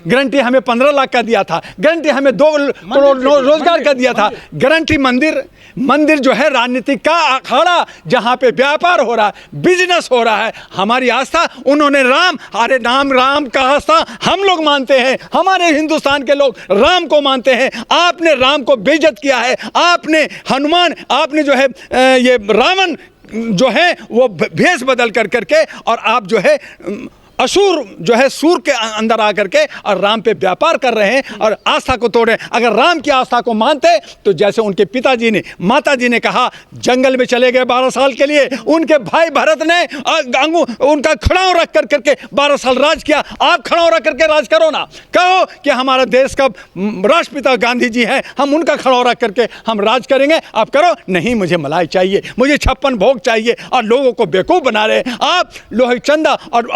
Guarantee हमें 15 लाख का दिया था, गारंटी हमें 2 करोड़ रोजगार का दिया था, गारंटी मंदिर जो है राजनीतिक का अखाड़ा जहाँ पे व्यापार हो रहा है, बिजनेस हो रहा है। हमारी आस्था उन्होंने अरे राम का आस्था हम लोग मानते हैं, हमारे हिंदुस्तान के लोग राम को मानते हैं। आपने राम को बेइज्जत किया है, आपने आपने जो है ये रावण जो है वो भेष बदल करके और आप जो है असुर जो है सूर के अंदर आकर के और राम पे व्यापार कर रहे हैं और आस्था को तोड़ रहे हैं। अगर राम की आस्था को मानते तो जैसे उनके पिताजी ने माताजी ने कहा जंगल में चले गए 12 साल के लिए, उनके भाई भरत ने उनका खड़ाव रख करके 12 साल राज किया। आप खड़ाव रख करके राज करो ना, कहो कि हमारा देश का राष्ट्रपिता गांधी जी हैं, हम उनका खड़ाव रख करके हम राज करेंगे। आप करो, नहीं मुझे मलाई चाहिए, मुझे 56 भोग चाहिए और लोगों को बेवकूफ़ बना रहे हैं। आप लोहे चंदा और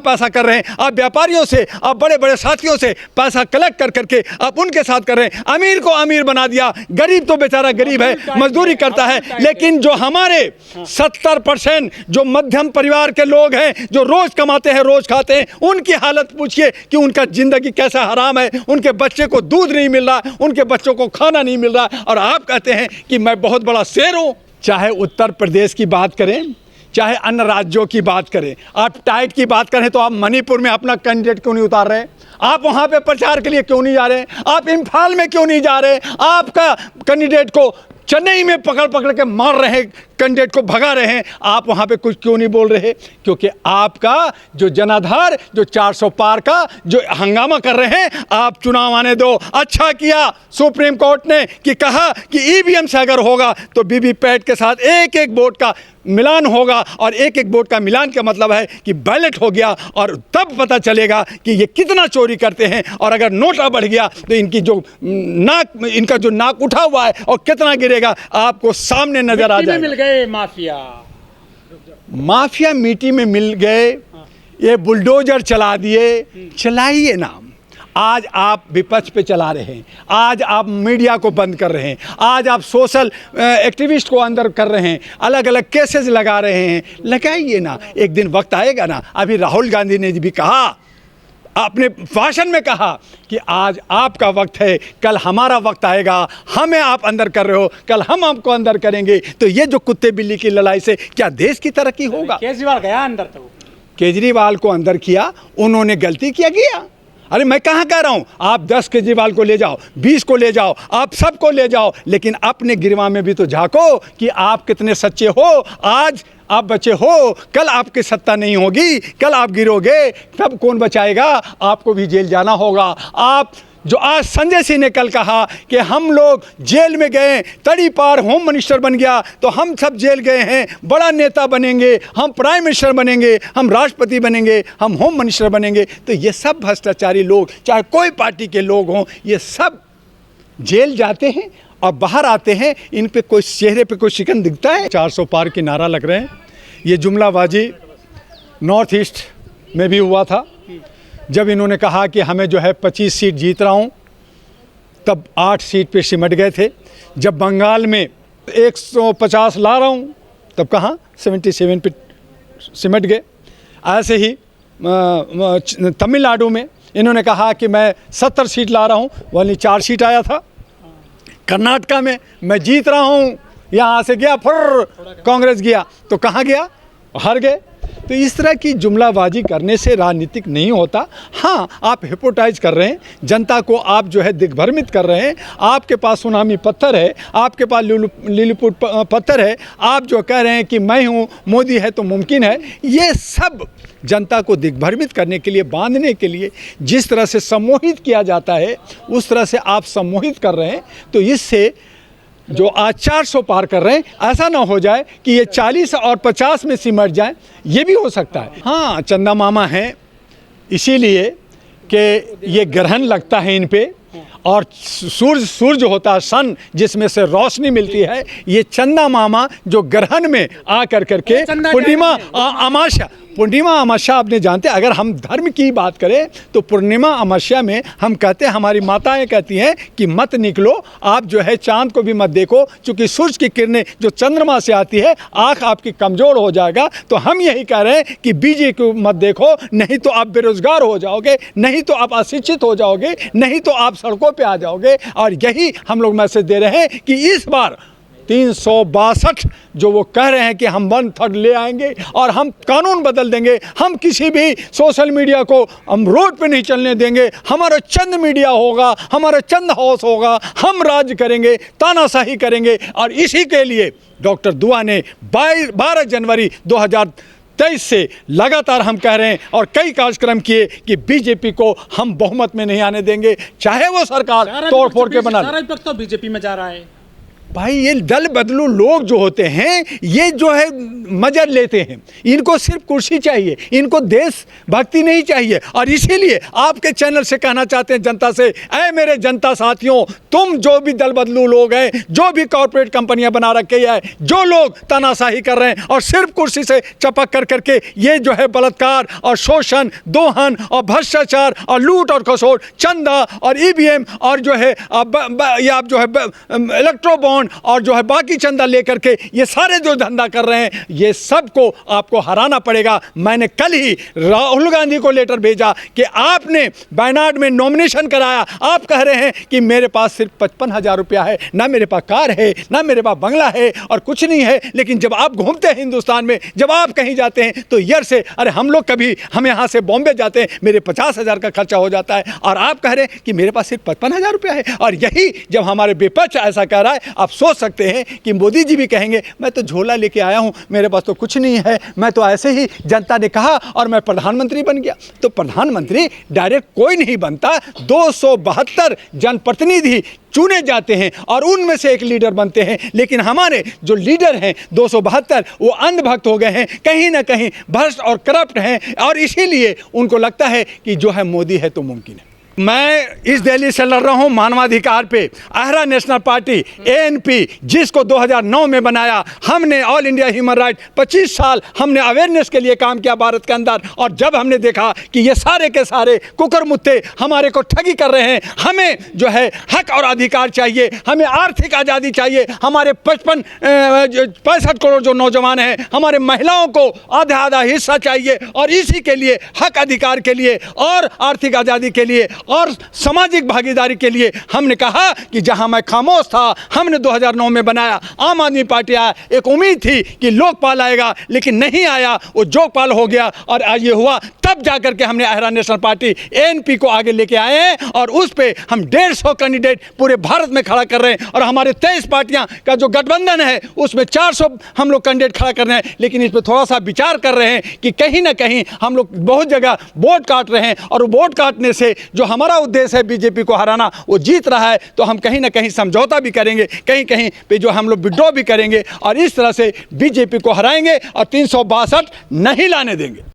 पैसा कर रहे हैं, आप व्यापारियों से, आप बड़े बड़े साथियों से पैसा कलेक्ट करके आप उनके साथ कर रहे हैं। अमीर को अमीर बना दिया, गरीब तो बेचारा गरीब है, मजदूरी करता है। लेकिन जो हमारे 70% जो मध्यम परिवार के लोग हैं, जो रोज कमाते हैं रोज खाते हैं, उनकी हालत पूछिए कि उनका जिंदगी कैसा हराम है। उनके बच्चे को दूध नहीं मिल रहा, उनके बच्चों को खाना नहीं मिल रहा, और आप कहते हैं कि मैं बहुत बड़ा शेर हूं। चाहे उत्तर प्रदेश की बात करें, चाहे अन्य राज्यों की बात करें, आप टाइट की बात करें तो आप मणिपुर में अपना कैंडिडेट क्यों नहीं उतार रहे? आप वहाँ पे प्रचार के लिए क्यों नहीं जा रहे? आप इम्फाल में क्यों नहीं जा रहे? आपका कैंडिडेट को चेन्नई में पकड़ के मार रहे हैं, कैंडिडेट को भगा रहे हैं, आप वहाँ पे कुछ क्यों नहीं बोल रहे? क्योंकि आपका जो जनाधार, जो 400 पार का जो हंगामा कर रहे हैं, आप चुनाव आने दो। अच्छा किया सुप्रीम कोर्ट ने कि कहा कि ईवीएम से अगर होगा तो वीवीपैट के साथ एक एक वोट का मिलान होगा, और एक एक वोट का मिलान का मतलब है कि बैलेट हो गया, और तब पता चलेगा कि ये कितना चोरी करते हैं। और अगर नोटा बढ़ गया तो इनका जो नाक उठा हुआ है और कितना गिरेगा आपको सामने नजर आ जाएगा। मिल गए माफिया मिट्टी में मिल गए, ये बुलडोजर चला दिए, चलाइए ना। आज आप विपक्ष पे चला रहे हैं, आज आप मीडिया को बंद कर रहे हैं, आज आप सोशल एक्टिविस्ट को अंदर कर रहे हैं, अलग अलग केसेस लगा रहे हैं। लगाइए ना, एक दिन वक्त आएगा ना। अभी राहुल गांधी ने भी कहा, अपने भाषण में कहा कि आज आपका वक्त है, कल हमारा वक्त आएगा, हमें आप अंदर कर रहे हो, कल हम आपको अंदर करेंगे। तो ये जो कुत्ते बिल्ली की लड़ाई से क्या देश की तरक्की होगा? केजरीवाल गया अंदर, तो केजरीवाल को अंदर किया, उन्होंने गलती किया। अरे मैं कहाँ कह रहा हूँ, आप 10 केजरीवाल को ले जाओ, 20 को ले जाओ, आप सबको ले जाओ, लेकिन अपने गिरवा में भी तो झांको कि आप कितने सच्चे हो। आज आप बचे हो, कल आपकी सत्ता नहीं होगी, कल आप गिरोगे, तब कौन बचाएगा? आपको भी जेल जाना होगा। आप जो आज संजय सिंह ने कल कहा कि हम लोग जेल में गए, तड़ी पार होम मिनिस्टर बन गया, तो हम सब जेल गए हैं, बड़ा नेता बनेंगे, हम प्राइम मिनिस्टर बनेंगे, हम राष्ट्रपति बनेंगे, हम होम मिनिस्टर बनेंगे। तो ये सब भ्रष्टाचारी लोग, चाहे कोई पार्टी के लोग हों, ये सब जेल जाते हैं और बाहर आते हैं, इन पे कोई चेहरे पे कोई शिकन दिखता है? 400 पार की नारा लग रहे हैं। ये जुमलाबाजी नॉर्थ ईस्ट में भी हुआ था, जब इन्होंने कहा कि हमें जो है 25 सीट जीत रहा हूँ, तब 8 सीट पे सिमट गए थे। जब बंगाल में 150 ला रहा हूँ, तब कहाँ 77 पे सिमट गए। ऐसे ही तमिलनाडु में इन्होंने कहा कि मैं 70 सीट ला रहा हूँ, वहीं 4 सीट आया था। कर्नाटका में मैं जीत रहा हूँ, यहाँ से गया फिर कांग्रेस गया, तो कहाँ गया? हार गए। तो इस तरह की जुमलाबाजी करने से राजनीतिक नहीं होता। हाँ, आप हिप्नोटाइज कर रहे हैं जनता को, आप जो है दिग्भ्रमित कर रहे हैं। आपके पास सुनामी पत्थर है, आपके पास लिलीपुट पत्थर है, आप जो कह रहे हैं कि मैं हूँ, मोदी है तो मुमकिन है। ये सब जनता को दिग्भ्रमित करने के लिए, बांधने के लिए जिस तरह से सम्मोहित किया जाता है, उस तरह से आप सम्मोहित कर रहे हैं। तो इससे जो आज 400 पार कर रहे हैं, ऐसा ना हो जाए कि ये 40 और 50 में सिमट जाए, ये भी हो सकता है। हाँ, चंदा मामा हैं इसीलिए कि ये ग्रहण लगता है इन पे, और सूरज होता है सन, जिसमें से रोशनी मिलती है। ये चंदा मामा जो ग्रहण में आ करके पूर्णिमा अमावस्या आपने जानते, अगर हम धर्म की बात करें तो पूर्णिमा अमावस्या में हम कहते हैं, हमारी माताएं कहती हैं कि मत निकलो, आप जो है चांद को भी मत देखो, क्योंकि सूरज की किरणें जो चंद्रमा से आती है आँख आपकी कमज़ोर हो जाएगा। तो हम यही कह रहे हैं कि बीजे को मत देखो, नहीं तो आप बेरोजगार हो जाओगे, नहीं तो आप अशिक्षित हो जाओगे, नहीं तो आप सड़कों पर आ जाओगे। और यही हम लोग मैसेज दे रहे हैं कि इस बार 362 जो वो कह रहे हैं कि हम 1/3 ले आएंगे और हम कानून बदल देंगे, हम किसी भी सोशल मीडिया को हम रोड पे नहीं चलने देंगे, हमारा चंद मीडिया होगा, हमारा चंद हाउस होगा, हम राज करेंगे, तानाशाही करेंगे। और इसी के लिए डॉक्टर दुआ ने 12 जनवरी 2023 से लगातार हम कह रहे हैं और कई कार्यक्रम किए कि बीजेपी को हम बहुमत में नहीं आने देंगे, चाहे वो सरकार तोड़ फोड़ के बना। सारा विपक्ष तो बीजेपी में जा रहा है भाई। ये दल बदलू लोग जो होते हैं, ये जो है मजा लेते हैं, इनको सिर्फ कुर्सी चाहिए, इनको देश भक्ति नहीं चाहिए। और इसीलिए आपके चैनल से कहना चाहते हैं जनता से, ऐ मेरे जनता साथियों, तुम जो भी दल बदलू लोग हैं, जो भी कॉर्पोरेट कंपनियां बना रखी है, जो लोग तानाशाही कर रहे हैं और सिर्फ कुर्सी से चपक करके ये जो है बलात्कार और शोषण, दोहन और भ्रष्टाचार और लूट और खसोट, चंदा और ईवीएम और जो है आप जो है इलेक्ट्रो और जो है बाकी चंदा लेकर के ये सारे जो धंधा कर रहे हैं, ये सबको आपको हराना पड़ेगा। मैंने कल ही राहुल गांधी को लेटर भेजा कि आपने वायनाड में नॉमिनेशन कराया, आप कह रहे हैं कि मेरे पास सिर्फ 55,000 रुपया है, ना मेरे पास कार है, ना मेरे पास बंगला है और कुछ नहीं है। लेकिन जब आप घूमते हैं हिंदुस्तान में, जब आप कहीं जाते हैं तो ईयर से, अरे हम यहाँ से बॉम्बे जाते हैं, मेरे 50,000 का खर्चा हो जाता है और आप कह रहे हैं कि मेरे पास सिर्फ 55,000 रुपया है। और यही जब हमारे विपक्ष ऐसा कह रहा है, आप सोच सकते हैं कि मोदी जी भी कहेंगे मैं तो झोला लेके आया हूं, मेरे पास तो कुछ नहीं है, मैं तो ऐसे ही जनता ने कहा और मैं प्रधानमंत्री बन गया। तो प्रधानमंत्री डायरेक्ट कोई नहीं बनता, 272 जनप्रतिनिधि चुने जाते हैं और उनमें से एक लीडर बनते हैं। लेकिन हमारे जो लीडर हैं 272 वो अंधभक्त हो गए हैं, कहीं ना कहीं भ्रष्ट और करप्ट हैं और इसीलिए उनको लगता है कि जो है मोदी है तो मुमकिन है। मैं इस दिल्ली से लड़ रहा हूं मानवाधिकार पे। आहरा नेशनल पार्टी ANP जिसको 2009 में बनाया, हमने ऑल इंडिया ह्यूमन राइट 25 साल हमने अवेयरनेस के लिए काम किया भारत के अंदर। और जब हमने देखा कि ये सारे के सारे कुकर मुत्ते हमारे को ठगी कर रहे हैं, हमें जो है हक और अधिकार चाहिए, हमें आर्थिक आज़ादी चाहिए, हमारे 65 करोड़ जो नौजवान हैं, हमारे महिलाओं को आधा हिस्सा चाहिए। और इसी के लिए हक अधिकार के लिए और आर्थिक आज़ादी के लिए और सामाजिक भागीदारी के लिए हमने कहा कि जहां मैं खामोश था, हमने 2009 में बनाया, आम आदमी पार्टी आया, एक उम्मीद थी कि लोकपाल आएगा, लेकिन नहीं आया, वो जोगपाल हो गया। और आज ये हुआ, तब जाकर के हमने आहरा नेशनल पार्टी ANP को आगे लेके आए हैं और उस पे हम 150 कैंडिडेट पूरे भारत में खड़ा कर रहे हैं। और हमारे 23 पार्टियां का जो गठबंधन है उसमें 400 हम लोग कैंडिडेट खड़ा कर रहे हैं। लेकिन इस पर थोड़ा सा विचार कर रहे हैं कि कहीं ना कहीं हम लोग बहुत जगह वोट काट रहे हैं और वोट काटने से जो हमारा उद्देश्य है बीजेपी को हराना, वो जीत रहा है। तो हम कहीं ना कहीं समझौता भी करेंगे, कहीं कहीं पे जो हम लोग विड्रॉ भी करेंगे और इस तरह से बीजेपी को हराएंगे और 362 नहीं लाने देंगे।